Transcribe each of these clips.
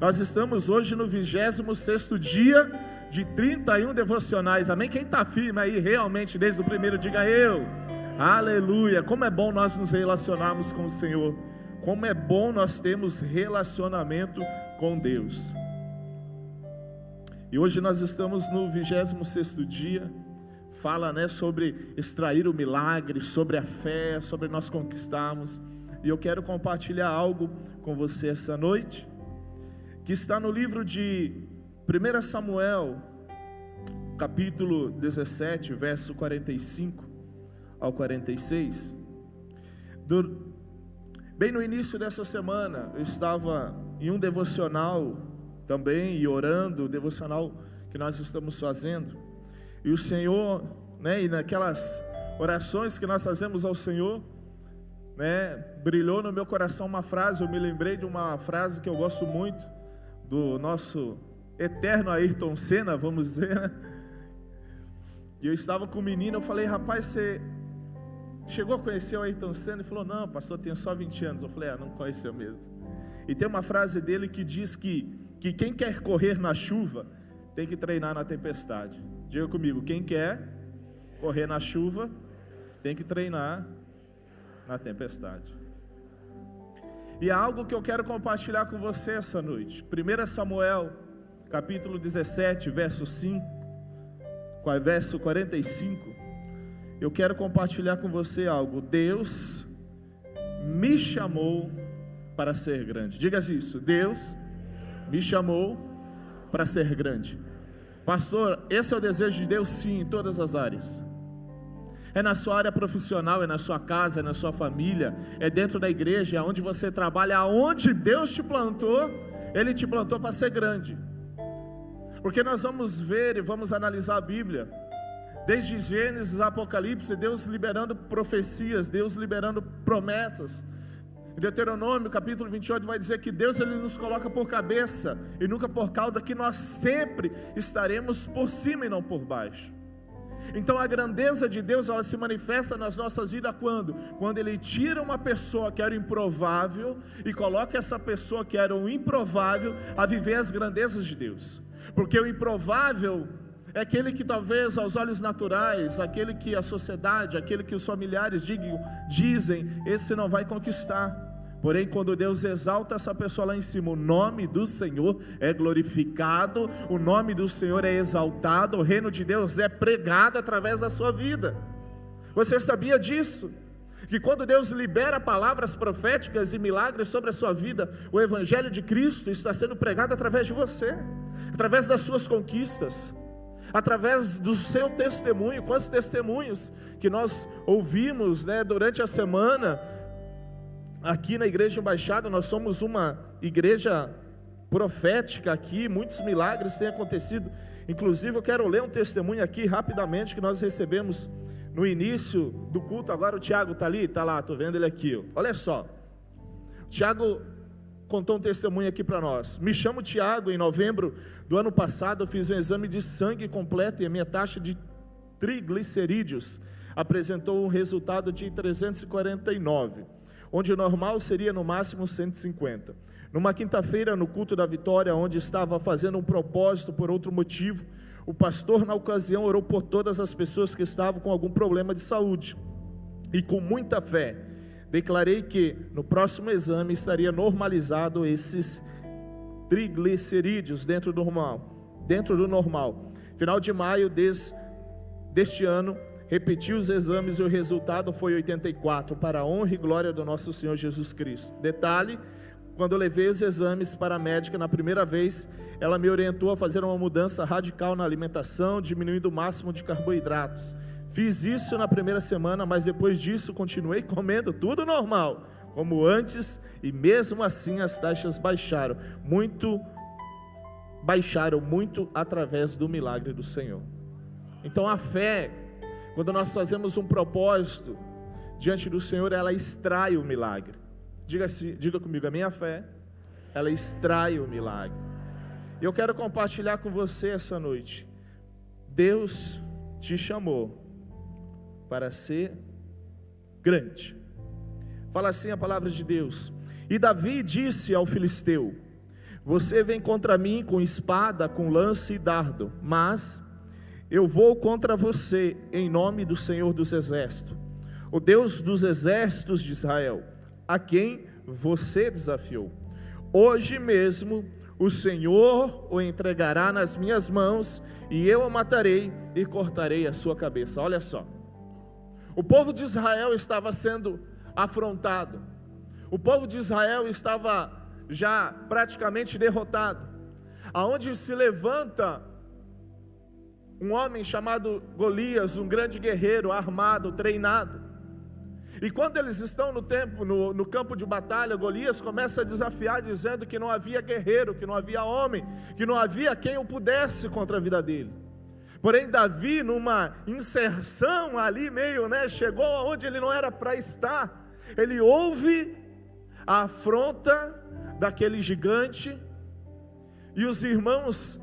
Nós estamos hoje no 26º dia de 31 devocionais, amém? Quem está firme aí realmente desde o primeiro, diga eu. Aleluia, como é bom nós nos relacionarmos com o Senhor, como é bom nós termos relacionamento com Deus. E hoje nós estamos no 26º dia, fala sobre extrair o milagre, sobre a fé, sobre nós conquistarmos. E eu quero compartilhar algo com você essa noite, que está no livro de 1 Samuel, capítulo 17, verso 45 ao 46. Bem no início dessa semana, eu estava em um devocional também, e orando, o devocional que nós estamos fazendo, e o Senhor, e naquelas orações que nós fazemos ao Senhor, brilhou no meu coração uma frase. Eu me lembrei de uma frase que eu gosto muito, do nosso eterno Ayrton Senna, vamos dizer, E eu estava com o menino, eu falei: rapaz, você chegou a conhecer o Ayrton Senna? Ele falou: não, pastor, tenho só 20 anos. Eu falei: não conheceu mesmo. E tem uma frase dele que diz que quem quer correr na chuva tem que treinar na tempestade. Diga comigo: quem quer correr na chuva tem que treinar na tempestade. E é algo que eu quero compartilhar com você essa noite. 1 Samuel, capítulo 17, verso 45. Eu quero compartilhar com você algo. Deus me chamou para ser grande. Diga isso: Deus me chamou para ser grande. Pastor, esse é o desejo de Deus? Sim, em todas as áreas. É na sua área profissional, é na sua casa, é na sua família, é dentro da igreja, é onde você trabalha, aonde Deus te plantou, Ele te plantou para ser grande. Porque nós vamos ver e vamos analisar a Bíblia, desde Gênesis a Apocalipse, Deus liberando profecias, Deus liberando promessas. Em Deuteronômio capítulo 28 vai dizer que Deus, Ele nos coloca por cabeça e nunca por cauda, que nós sempre estaremos por cima e não por baixo. Então a grandeza de Deus, ela se manifesta nas nossas vidas quando? Quando Ele tira uma pessoa que era improvável e coloca essa pessoa que era um improvável a viver as grandezas de Deus. Porque o improvável é aquele que talvez aos olhos naturais, aquele que a sociedade, aquele que os familiares dizem, esse não vai conquistar. Porém, quando Deus exalta essa pessoa lá em cima, o nome do Senhor é glorificado, o nome do Senhor é exaltado, o reino de Deus é pregado através da sua vida. Você sabia disso? Que quando Deus libera palavras proféticas e milagres sobre a sua vida, o Evangelho de Cristo está sendo pregado através de você, através das suas conquistas, através do seu testemunho. Quantos testemunhos que nós ouvimos durante a semana. Aqui na Igreja Embaixada, nós somos uma igreja profética aqui, muitos milagres têm acontecido. Inclusive eu quero ler um testemunho aqui rapidamente que nós recebemos no início do culto. Agora o Tiago está ali, está lá, estou vendo ele aqui. Olha só, o Tiago contou um testemunho aqui para nós. Me chamo Tiago, em novembro do ano passado eu fiz um exame de sangue completo e a minha taxa de triglicerídeos apresentou um resultado de 349. Onde o normal seria no máximo 150. Numa quinta-feira, no culto da vitória, onde estava fazendo um propósito por outro motivo, o pastor na ocasião orou por todas as pessoas que estavam com algum problema de saúde, e com muita fé, declarei que no próximo exame estaria normalizado esses triglicerídeos dentro do normal. Final de maio deste ano, repeti os exames e o resultado foi 84, para a honra e glória do nosso Senhor Jesus Cristo. Detalhe: quando eu levei os exames para a médica na primeira vez, ela me orientou a fazer uma mudança radical na alimentação, diminuindo o máximo de carboidratos. Fiz isso na primeira semana, mas depois disso continuei comendo tudo normal, como antes, e mesmo assim as taxas baixaram muito através do milagre do Senhor. Então a fé, quando nós fazemos um propósito diante do Senhor, ela extrai o milagre. Diga comigo: a minha fé, ela extrai o milagre. Eu quero compartilhar com você essa noite. Deus te chamou para ser grande. Fala assim a palavra de Deus: e Davi disse ao filisteu: Você vem contra mim com espada, com lança e dardo, mas eu vou contra você em nome do Senhor dos Exércitos, o Deus dos exércitos de Israel, a quem você desafiou. Hoje mesmo o Senhor o entregará nas minhas mãos, e eu o matarei e cortarei a sua cabeça. Olha só, o povo de Israel estava sendo afrontado, o povo de Israel estava já praticamente derrotado, aonde se levanta um homem chamado Golias, um grande guerreiro, armado, treinado. E quando eles estão no campo de batalha, Golias começa a desafiar, dizendo que não havia guerreiro, que não havia homem, que não havia quem o pudesse contra a vida dele. Porém Davi, numa inserção ali meio, chegou aonde ele não era para estar. Ele ouve a afronta daquele gigante, e os irmãos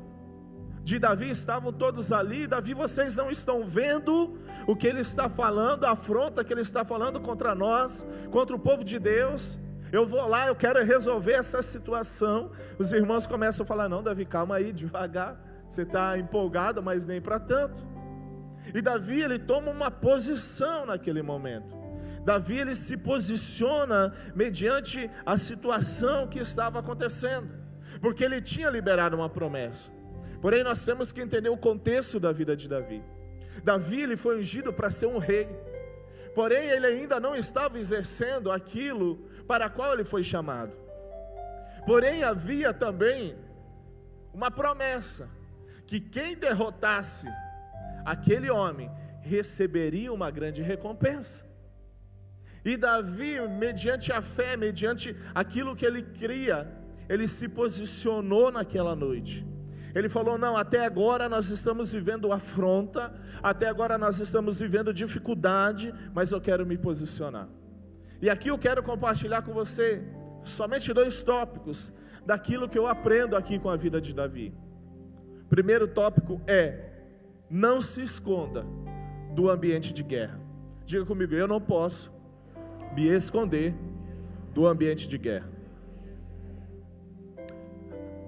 de Davi estavam todos ali. Davi, vocês não estão vendo o que ele está falando, a afronta que ele está falando contra nós, contra o povo de Deus? Eu vou lá, eu quero resolver essa situação. Os irmãos começam a falar: não, Davi, calma aí, devagar, você está empolgado, mas nem para tanto. E Davi, ele toma uma posição naquele momento. Davi, ele se posiciona mediante a situação que estava acontecendo, porque ele tinha liberado uma promessa. Porém nós temos que entender o contexto da vida de Davi. Davi, ele foi ungido para ser um rei, porém ele ainda não estava exercendo aquilo para qual ele foi chamado. Porém havia também uma promessa, que quem derrotasse aquele homem receberia uma grande recompensa. E Davi, mediante a fé, mediante aquilo que ele cria, ele se posicionou naquela noite. Ele falou: não, até agora nós estamos vivendo afronta, até agora nós estamos vivendo dificuldade, mas eu quero me posicionar. E aqui eu quero compartilhar com você somente 2 tópicos daquilo que eu aprendo aqui com a vida de Davi. O primeiro tópico é: não se esconda do ambiente de guerra. Diga comigo: eu não posso me esconder do ambiente de guerra.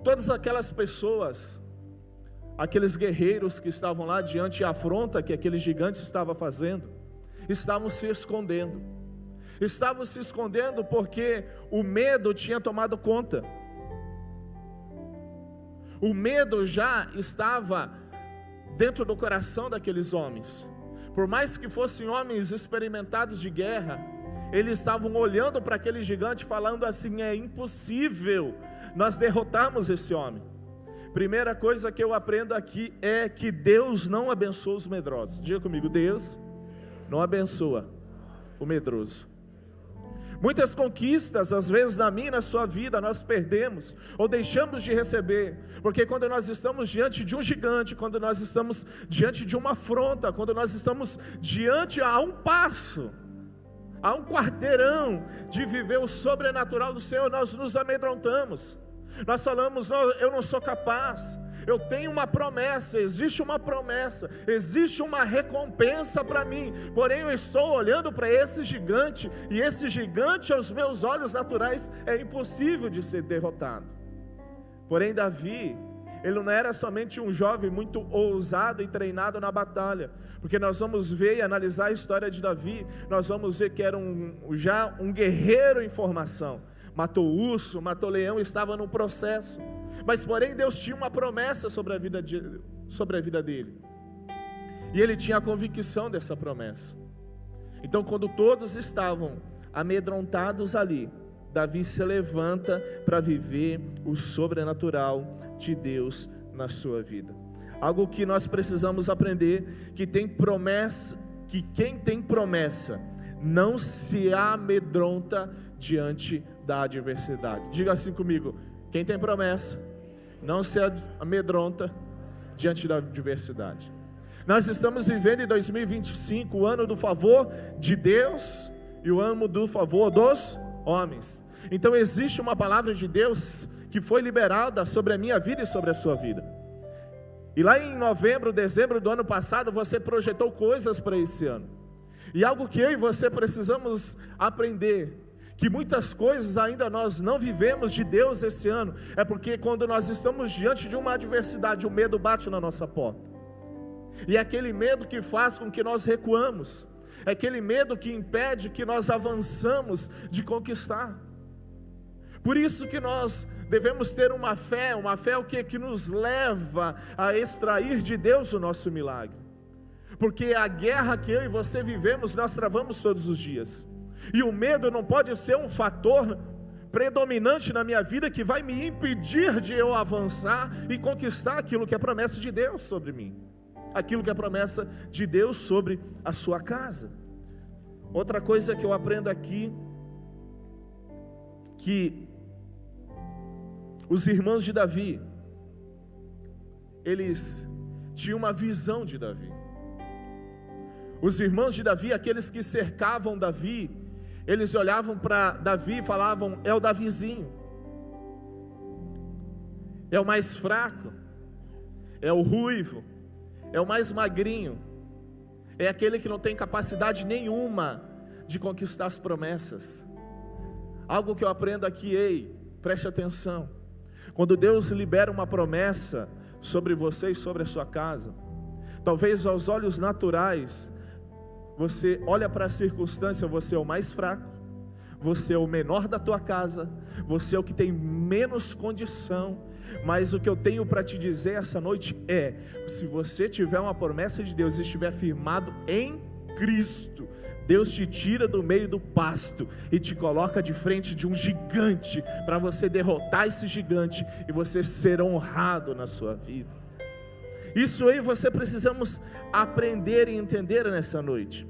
Todas aquelas pessoas, aqueles guerreiros que estavam lá diante da afronta que aquele gigante estava fazendo, estavam se escondendo. Estavam se escondendo porque o medo tinha tomado conta. O medo já estava dentro do coração daqueles homens. Por mais que fossem homens experimentados de guerra, eles estavam olhando para aquele gigante falando assim: é impossível nós derrotarmos esse homem. Primeira coisa que eu aprendo aqui é que Deus não abençoa os medrosos. Diga comigo: Deus não abençoa o medroso. Muitas conquistas, às vezes na minha e na sua vida, nós perdemos ou deixamos de receber, porque quando nós estamos diante de um gigante, quando nós estamos diante de uma afronta, quando nós estamos diante a um passo, a um quarteirão de viver o sobrenatural do Senhor, nós nos amedrontamos. Nós falamos: não, eu não sou capaz. Eu tenho uma promessa, existe uma promessa, existe uma recompensa para mim, porém eu estou olhando para esse gigante, e esse gigante aos meus olhos naturais é impossível de ser derrotado. Porém Davi, ele não era somente um jovem muito ousado e treinado na batalha, porque nós vamos ver e analisar a história de Davi, nós vamos ver que era já um guerreiro em formação. Matou urso, matou leão, estava no processo. Mas porém Deus tinha uma promessa sobre a vida dele, e ele tinha a convicção dessa promessa. Então quando todos estavam amedrontados ali, Davi se levanta para viver o sobrenatural de Deus na sua vida. Algo que nós precisamos aprender, que tem promessa, que quem tem promessa não se amedronta diante da adversidade. Diga assim comigo: quem tem promessa não se amedronta diante da adversidade. Nós estamos vivendo em 2025, o ano do favor de Deus e o ano do favor dos homens. Então existe uma palavra de Deus que foi liberada sobre a minha vida e sobre a sua vida. E lá em novembro, dezembro do ano passado, você projetou coisas para esse ano. E algo que eu e você precisamos aprender, que muitas coisas ainda nós não vivemos de Deus esse ano, é porque quando nós estamos diante de uma adversidade, o medo bate na nossa porta, e é aquele medo que faz com que nós recuamos, é aquele medo que impede que nós avançamos de conquistar. Por isso que nós devemos ter uma fé o que nos leva a extrair de Deus o nosso milagre, porque a guerra que eu e você vivemos, nós travamos todos os dias, e o medo não pode ser um fator predominante na minha vida que vai me impedir de eu avançar e conquistar aquilo que é promessa de Deus sobre mim, aquilo que é promessa de Deus sobre a sua casa. Outra coisa que eu aprendo aqui, que os irmãos de Davi, eles tinham uma visão de Davi. Os irmãos de Davi, aqueles que cercavam Davi, eles olhavam para Davi e falavam: é o Davizinho, é o mais fraco, é o ruivo, é o mais magrinho, é aquele que não tem capacidade nenhuma de conquistar as promessas. Algo que eu aprendo aqui, ei, preste atenção, quando Deus libera uma promessa sobre você e sobre a sua casa, talvez aos olhos naturais, você olha para a circunstância, você é o mais fraco, você é o menor da tua casa, você é o que tem menos condição, mas o que eu tenho para te dizer essa noite é: se você tiver uma promessa de Deus e estiver firmado em Cristo, Deus te tira do meio do pasto e te coloca de frente de um gigante, para você derrotar esse gigante e você ser honrado na sua vida. Isso aí você precisamos aprender e entender nessa noite.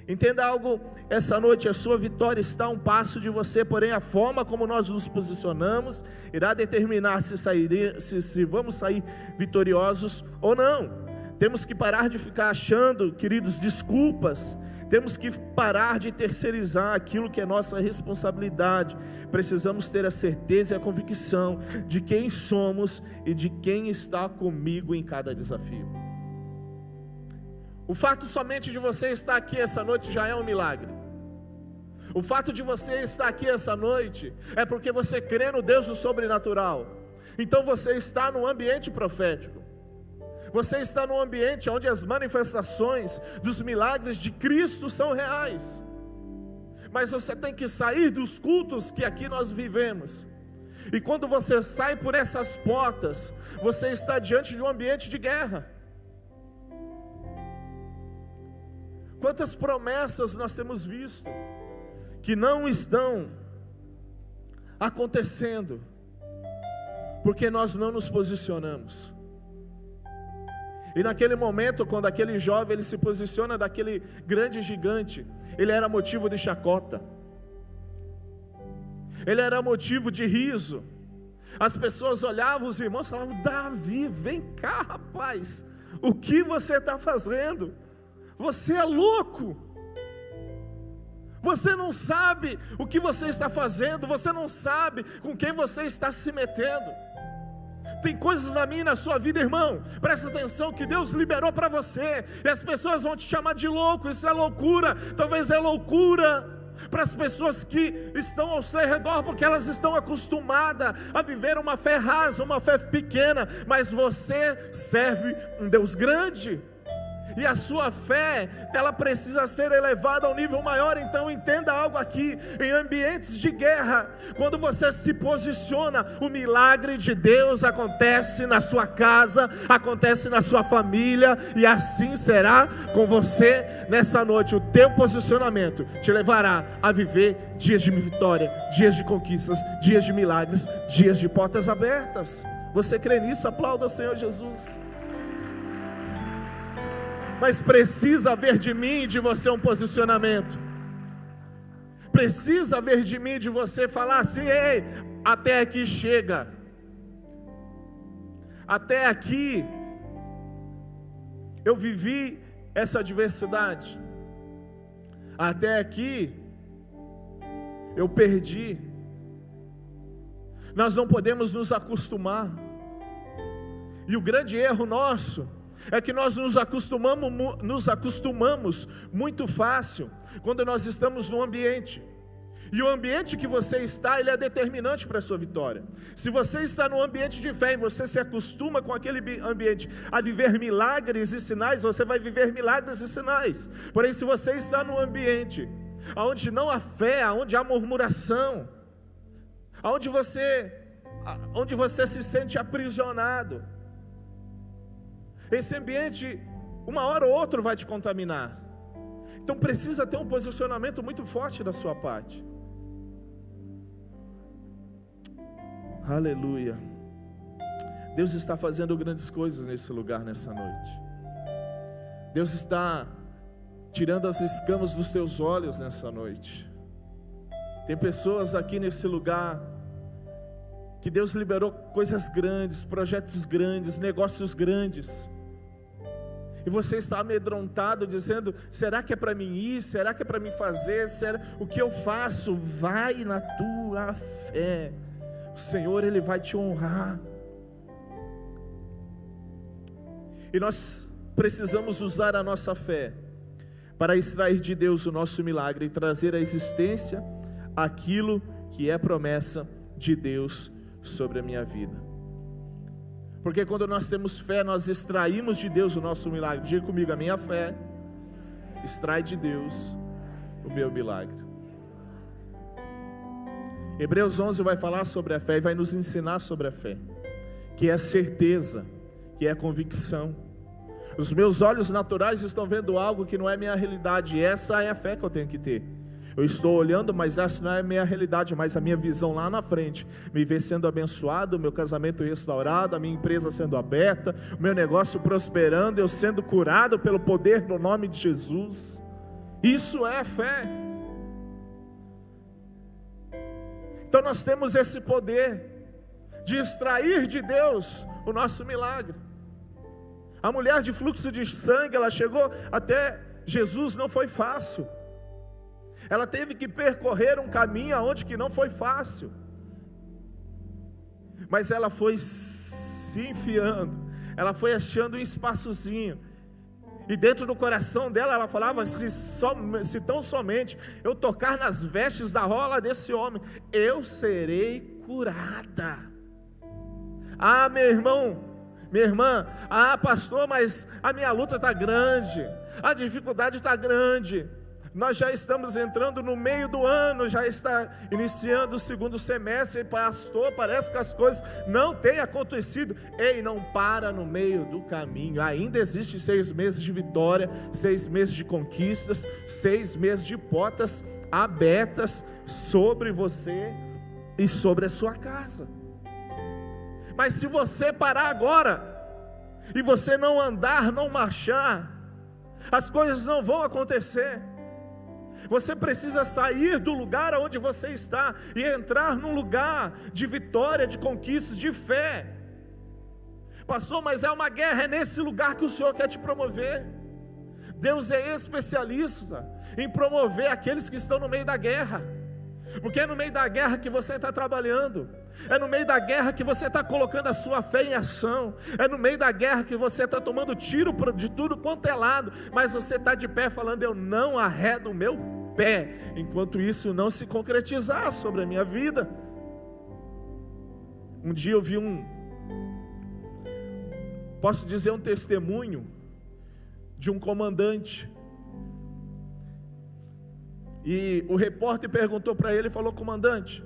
Entenda algo, essa noite a sua vitória está a um passo de você, porém a forma como nós nos posicionamos irá determinar se vamos sair vitoriosos ou não. Temos que parar de ficar achando, queridos, desculpas. Temos que parar de terceirizar aquilo que é nossa responsabilidade. Precisamos ter a certeza e a convicção de quem somos e de quem está comigo em cada desafio. O fato somente de você estar aqui essa noite já é um milagre. O fato de você estar aqui essa noite é porque você crê no Deus do sobrenatural. Então você está no ambiente profético. Você está num ambiente onde as manifestações dos milagres de Cristo são reais. Mas você tem que sair dos cultos que aqui nós vivemos. E quando você sai por essas portas, você está diante de um ambiente de guerra. Quantas promessas nós temos visto que não estão acontecendo, porque nós não nos posicionamos. E naquele momento, quando aquele jovem ele se posiciona daquele grande gigante, ele era motivo de chacota, ele era motivo de riso. As pessoas olhavam os irmãos e falavam: Davi, vem cá, rapaz, o que você está fazendo? Você é louco, você não sabe o que você está fazendo, você não sabe com quem você está se metendo. Tem coisas na minha e na sua vida, irmão, presta atenção, que Deus liberou para você, e as pessoas vão te chamar de louco. Isso é loucura, talvez é loucura para as pessoas que estão ao seu redor, porque elas estão acostumadas a viver uma fé rasa, uma fé pequena, mas você serve um Deus grande, e a sua fé, ela precisa ser elevada a um nível maior. Então entenda algo aqui, em ambientes de guerra, quando você se posiciona, o milagre de Deus acontece na sua casa, acontece na sua família, e assim será com você nessa noite. O teu posicionamento te levará a viver dias de vitória, dias de conquistas, dias de milagres, dias de portas abertas. Você crê nisso? Aplauda o Senhor Jesus. Mas precisa haver de mim e de você um posicionamento. Precisa haver de mim e de você falar assim: ei, até aqui chega. Até aqui eu vivi essa adversidade. Até aqui eu perdi. Nós não podemos nos acostumar. E o grande erro nosso é que nós nos acostumamos muito fácil quando nós estamos num ambiente. E o ambiente que você está, ele é determinante para a sua vitória. Se você está num ambiente de fé e você se acostuma com aquele ambiente a viver milagres e sinais, você vai viver milagres e sinais. Porém, se você está num ambiente onde não há fé, onde há murmuração, onde você se sente aprisionado, esse ambiente, uma hora ou outra, vai te contaminar. Então precisa ter um posicionamento muito forte da sua parte. Aleluia. Deus está fazendo grandes coisas nesse lugar, nessa noite. Deus está tirando as escamas dos teus olhos nessa noite. Tem pessoas aqui nesse lugar que Deus liberou coisas grandes, projetos grandes, negócios grandes, e você está amedrontado, dizendo: será que é para mim ir? Será que é para mim fazer? O que eu faço? Vai na tua fé, o Senhor, Ele vai te honrar. E nós precisamos usar a nossa fé para extrair de Deus o nosso milagre e trazer à existência aquilo que é promessa de Deus sobre a minha vida. Porque quando nós temos fé, nós extraímos de Deus o nosso milagre. Diga comigo: a minha fé extrai de Deus o meu milagre. Hebreus 11 vai falar sobre a fé e vai nos ensinar sobre a fé, que é a certeza, que é a convicção. Os meus olhos naturais estão vendo algo que não é minha realidade, e essa é a fé que eu tenho que ter. Eu estou olhando, mas essa não é a minha realidade, mas a minha visão lá na frente, me ver sendo abençoado, o meu casamento restaurado, a minha empresa sendo aberta, o meu negócio prosperando, eu sendo curado pelo poder do nome de Jesus. Isso é fé. Então nós temos esse poder de extrair de Deus o nosso milagre. A mulher de fluxo de sangue, ela chegou até Jesus, não foi fácil. Ela teve que percorrer um caminho aonde que não foi fácil, mas ela foi se enfiando, ela foi achando um espaçozinho, e dentro do coração dela, ela falava: se tão somente eu tocar nas vestes da rola desse homem, eu serei curada. Ah, meu irmão, minha irmã, ah, pastor, mas a minha luta está grande, a dificuldade está grande. Nós já estamos entrando no meio do ano, já está iniciando o segundo semestre, pastor, parece que as coisas não têm acontecido. Ei, não para no meio do caminho, ainda existe 6 meses de vitória, 6 meses de conquistas, 6 meses de portas abertas sobre você e sobre a sua casa. Mas se você parar agora, e você não andar, não marchar, as coisas não vão acontecer. Você precisa sair do lugar onde você está e entrar num lugar de vitória, de conquistas, de fé. Pastor, mas é uma guerra, é nesse lugar que o Senhor quer te promover. Deus é especialista em promover aqueles que estão no meio da guerra, porque é no meio da guerra que você está trabalhando, é no meio da guerra que você está colocando a sua fé em ação, é no meio da guerra que você está tomando tiro de tudo quanto é lado, mas você está de pé falando: eu não arredo o meu pé, enquanto isso não se concretizar sobre a minha vida. Um dia eu vi posso dizer, um testemunho de um comandante, e o repórter perguntou para ele, falou: comandante,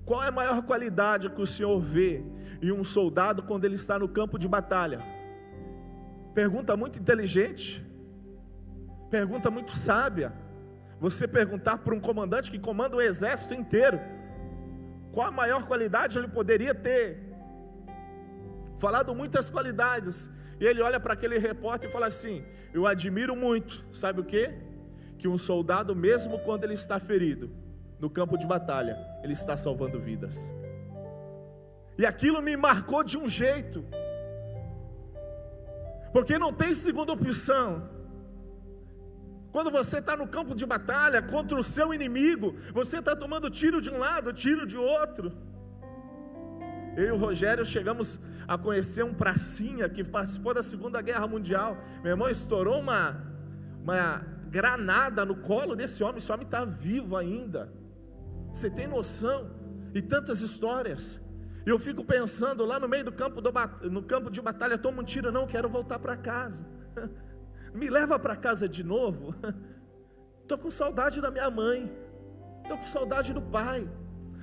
qual é a maior qualidade que o senhor vê em um soldado quando ele está no campo de batalha? Pergunta muito inteligente, pergunta muito sábia. Você perguntar para um comandante que comanda o exército inteiro, qual a maior qualidade ele poderia ter? Falado muitas qualidades, e ele olha para aquele repórter e fala assim: eu admiro muito, sabe o quê? Que um soldado, mesmo quando ele está ferido no campo de batalha, ele está salvando vidas. E aquilo me marcou de um jeito, porque não tem segunda opção. Quando você está no campo de batalha contra o seu inimigo, você está tomando tiro de um lado, tiro de outro. Eu e o Rogério chegamos a conhecer um pracinha que participou da Segunda Guerra Mundial. Meu irmão, estourou uma granada no colo desse homem, esse homem está vivo ainda. Você tem noção? E tantas histórias. E eu fico pensando, lá no meio do campo, no campo de batalha, toma um tiro, não, quero voltar para casa. Me leva para casa de novo. Estou com saudade da minha mãe, estou com saudade do pai,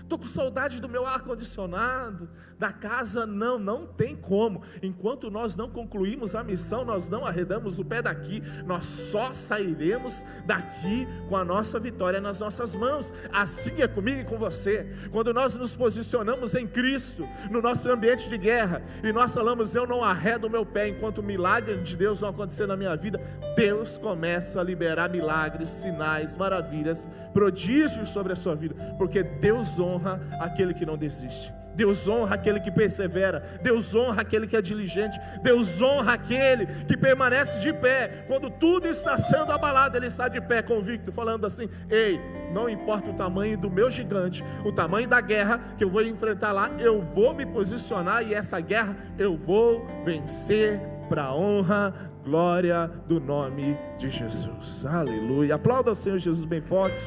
estou com saudade do meu ar-condicionado, da casa. Não tem como. Enquanto nós não concluímos a missão, nós não arredamos o pé daqui. Nós só sairemos daqui com a nossa vitória nas nossas mãos. Assim é comigo e com você. Quando nós nos posicionamos em Cristo, no nosso ambiente de guerra, e nós falamos, eu não arredo o meu pé enquanto o milagre de Deus não acontecer na minha vida, Deus começa a liberar milagres, sinais, maravilhas, prodígios sobre a sua vida, porque Deus honra aquele que não desiste. Deus honra aquele que persevera. Deus honra aquele que é diligente. Deus honra aquele que permanece de pé. Quando tudo está sendo abalado, ele está de pé, convicto, falando assim: ei, não importa o tamanho do meu gigante, o tamanho da guerra que eu vou enfrentar lá, eu vou me posicionar, e essa guerra eu vou vencer, para a honra, glória do nome de Jesus. Aleluia. Aplauda o Senhor Jesus bem forte.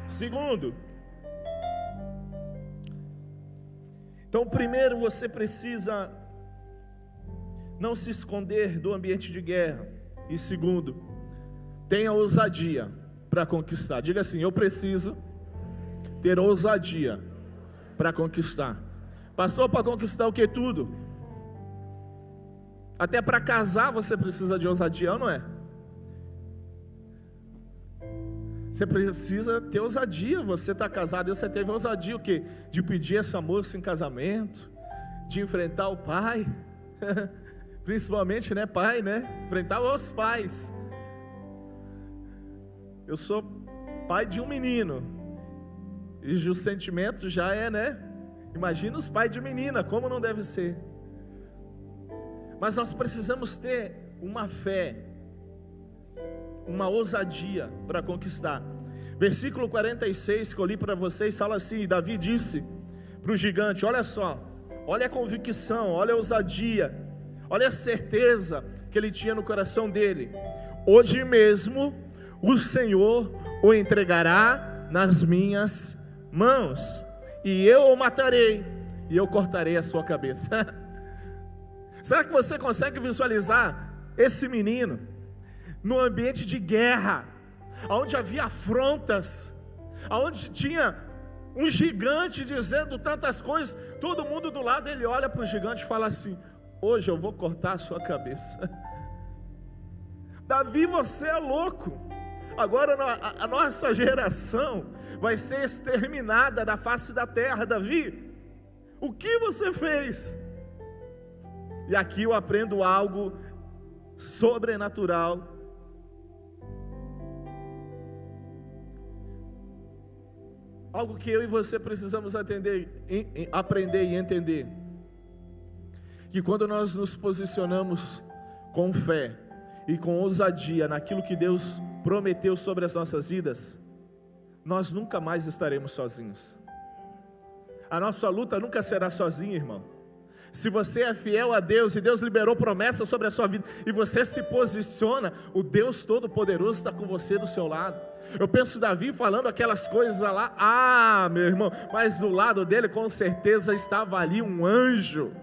Segundo, então primeiro você precisa não se esconder do ambiente de guerra. E segundo, tenha ousadia para conquistar. Diga assim: eu preciso ter ousadia para conquistar. Pastor, para conquistar o que? Tudo. Até para casar você precisa de ousadia, ou não é? Você precisa ter ousadia. Você está casado e você teve ousadia o quê? De pedir essa moça em casamento, de enfrentar o pai, principalmente, né, pai, né? Enfrentar os pais. Eu sou pai de um menino, e o sentimento já é, né? Imagina os pais de menina, como não deve ser. Mas nós precisamos ter uma fé, uma ousadia para conquistar. Versículo 46 que eu li para vocês fala assim: Davi disse para o gigante, olha só, olha a convicção, olha a ousadia, olha a certeza que ele tinha no coração dele: hoje mesmo o Senhor o entregará nas minhas mãos, e eu o matarei, e eu cortarei a sua cabeça. Será que você consegue visualizar esse menino no ambiente de guerra, onde havia afrontas, onde tinha um gigante dizendo tantas coisas, todo mundo do lado, ele olha para o gigante e fala assim: hoje eu vou cortar a sua cabeça. Davi, você é louco, agora a nossa geração vai ser exterminada da face da terra. Davi, o que você fez? E aqui eu aprendo algo sobrenatural. Algo que eu e você precisamos aprender e entender: que quando nós nos posicionamos com fé e com ousadia naquilo que Deus prometeu sobre as nossas vidas, nós nunca mais estaremos sozinhos. A nossa luta nunca será sozinha, irmão. Se você é fiel a Deus e Deus liberou promessas sobre a sua vida e você se posiciona, o Deus Todo-Poderoso está com você do seu lado. Eu penso Davi falando aquelas coisas lá, meu irmão, mas do lado dele com certeza estava ali um anjo.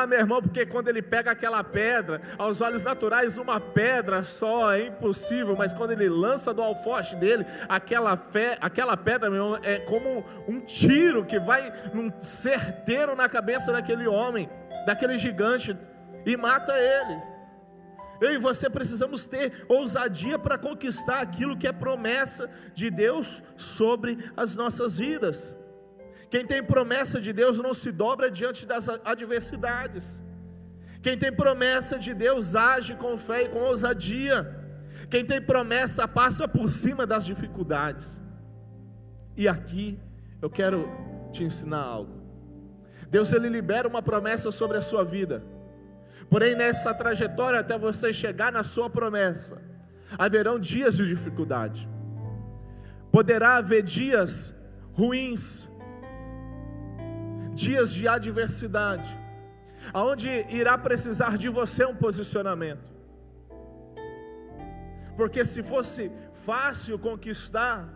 Meu irmão, porque quando ele pega aquela pedra, aos olhos naturais uma pedra só é impossível, mas quando ele lança do alforje dele, aquela pedra, meu irmão, é como um tiro que vai num certeiro na cabeça daquele homem, daquele gigante, e mata ele. Eu e você precisamos ter ousadia para conquistar aquilo que é promessa de Deus sobre as nossas vidas. Quem tem promessa de Deus não se dobra diante das adversidades. Quem tem promessa de Deus age com fé e com ousadia. Quem tem promessa passa por cima das dificuldades. E aqui eu quero te ensinar algo. Deus, ele libera uma promessa sobre a sua vida. Porém, nessa trajetória até você chegar na sua promessa, haverão dias de dificuldade. Poderá haver dias ruins, dias de adversidade. aonde irá precisar de você um posicionamento. Porque se fosse fácil conquistar,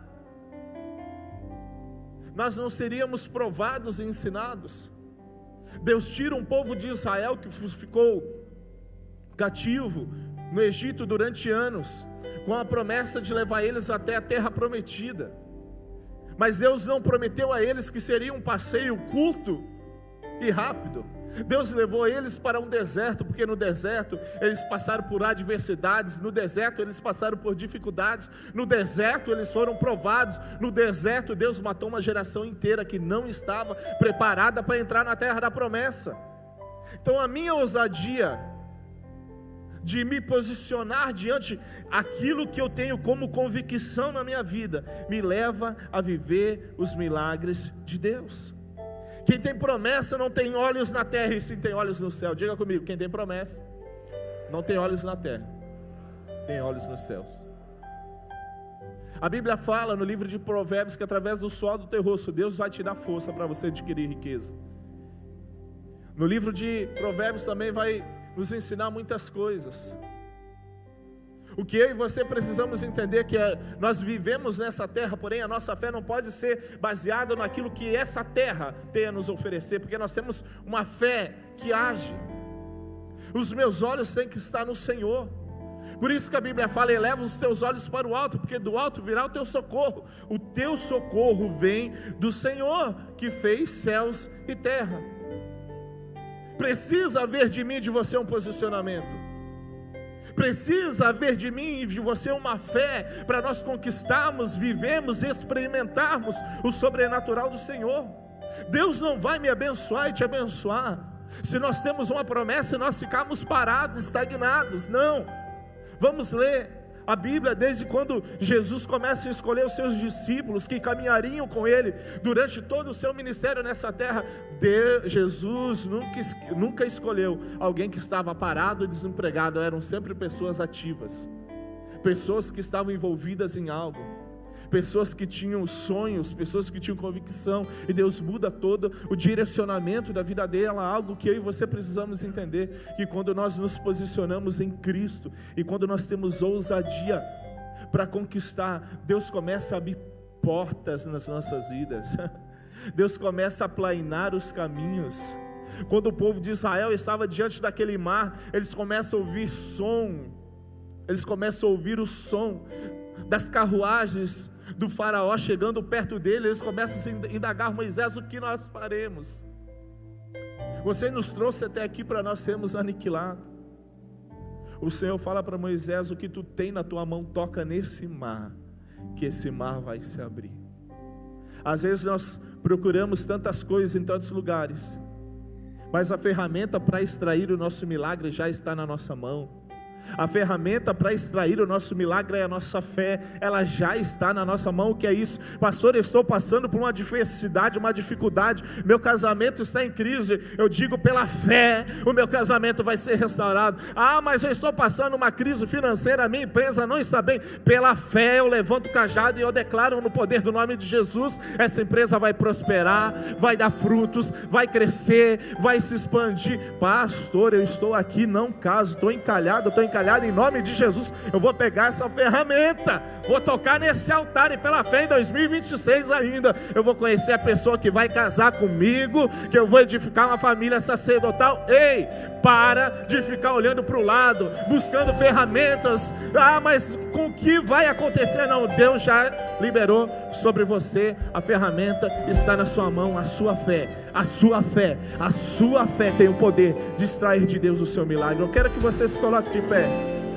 nós não seríamos provados e ensinados. Deus tira um povo de Israel que ficou cativo no Egito durante anos, com a promessa de levar eles até a terra prometida. Mas Deus não prometeu a eles que seria um passeio curto e rápido. Deus levou eles para um deserto, porque no deserto eles passaram por adversidades, no deserto eles passaram por dificuldades, no deserto eles foram provados, no deserto Deus matou uma geração inteira que não estava preparada para entrar na terra da promessa. Então a minha ousadia de me posicionar diante aquilo que eu tenho como convicção na minha vida, me leva a viver os milagres de Deus. Quem tem promessa não tem olhos na terra, e sim tem olhos no céu. Diga comigo, quem tem promessa não tem olhos na terra, tem olhos nos céus. A Bíblia fala no livro de Provérbios que através do suor do teu rosto Deus vai te dar força para você adquirir riqueza. No livro de Provérbios também vai nos ensinar muitas coisas. O que eu e você precisamos entender que nós vivemos nessa terra, porém a nossa fé não pode ser baseada naquilo que essa terra tem a nos oferecer, porque nós temos uma fé que age. Os meus olhos têm que estar no Senhor. Por isso que a Bíblia fala: eleva os teus olhos para o alto, porque do alto virá o teu socorro. O teu socorro vem do Senhor, que fez céus e terra. Precisa haver de mim e de você um posicionamento. Precisa haver de mim e de você uma fé para nós conquistarmos, vivemos, experimentarmos o sobrenatural do Senhor. Deus não vai me abençoar e te abençoar se nós temos uma promessa e nós ficarmos parados, estagnados. Não. Vamos ler a Bíblia desde quando Jesus começa a escolher os seus discípulos que caminhariam com Ele durante todo o seu ministério nessa terra. Jesus nunca escolheu alguém que estava parado e desempregado. Eram sempre pessoas ativas, pessoas que estavam envolvidas em algo, pessoas que tinham sonhos, pessoas que tinham convicção, e Deus muda todo o direcionamento da vida dela. Algo que eu e você precisamos entender, que quando nós nos posicionamos em Cristo, e quando nós temos ousadia para conquistar, Deus começa a abrir portas nas nossas vidas, Deus começa a aplainar os caminhos. Quando o povo de Israel estava diante daquele mar, eles começam a ouvir som, eles começam a ouvir o som das carruagens do faraó chegando perto dele. Eles começam a indagar: Moisés, o que nós faremos? Você nos trouxe até aqui para nós sermos aniquilados. O Senhor fala para Moisés: o que tu tem na tua mão, toca nesse mar, que esse mar vai se abrir. Às vezes nós procuramos tantas coisas em tantos lugares, mas a ferramenta para extrair o nosso milagre já está na nossa mão. A ferramenta para extrair o nosso milagre é a nossa fé. Ela já está na nossa mão. O que é isso? Pastor, eu estou passando por uma adversidade, uma dificuldade, meu casamento está em crise. Eu digo: pela fé o meu casamento vai ser restaurado. Ah, mas eu estou passando uma crise financeira, a minha empresa não está bem. Pela fé eu levanto o cajado e eu declaro no poder do nome de Jesus: essa empresa vai prosperar, vai dar frutos, vai crescer, vai se expandir. Pastor, eu estou aqui, não caso, estou encalhado, em nome de Jesus. Eu vou pegar essa ferramenta, vou tocar nesse altar, e pela fé em 2026 ainda, eu vou conhecer a pessoa que vai casar comigo, que eu vou edificar uma família sacerdotal. Ei, para de ficar olhando para o lado, buscando ferramentas. Ah, mas com o que vai acontecer? Não, Deus já liberou sobre você, a ferramenta está na sua mão. A sua fé, a sua fé, a sua fé tem o poder de extrair de Deus o seu milagre. Eu quero que você se coloque de pé.